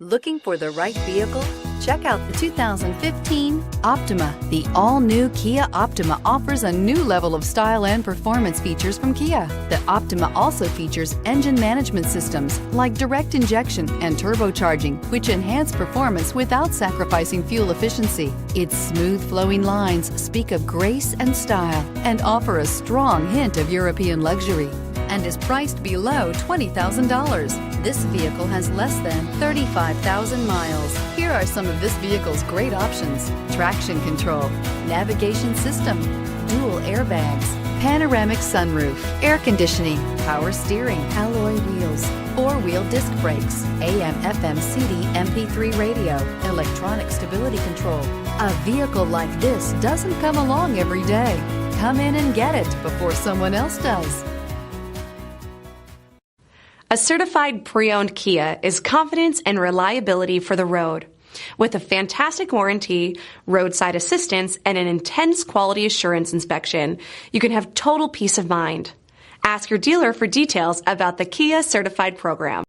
Looking for the right vehicle? Check out the 2015 Optima. The all-new Kia Optima offers a new level of style and performance features from Kia. The Optima also features engine management systems like direct injection and turbocharging, which enhance performance without sacrificing fuel efficiency. Its smooth flowing lines speak of grace and style and offer a strong hint of European luxury, and is priced below $20,000. This vehicle has less than 35,000 miles. Here are some of this vehicle's great options: traction control, navigation system, dual airbags, panoramic sunroof, air conditioning, power steering, alloy wheels, four-wheel disc brakes, AM/FM CD MP3 radio, electronic stability control. A vehicle like this doesn't come along every day. Come in and get it before someone else does. A certified pre-owned Kia is confidence and reliability for the road. With a fantastic warranty, roadside assistance, and an intense quality assurance inspection, you can have total peace of mind. Ask your dealer for details about the Kia Certified program.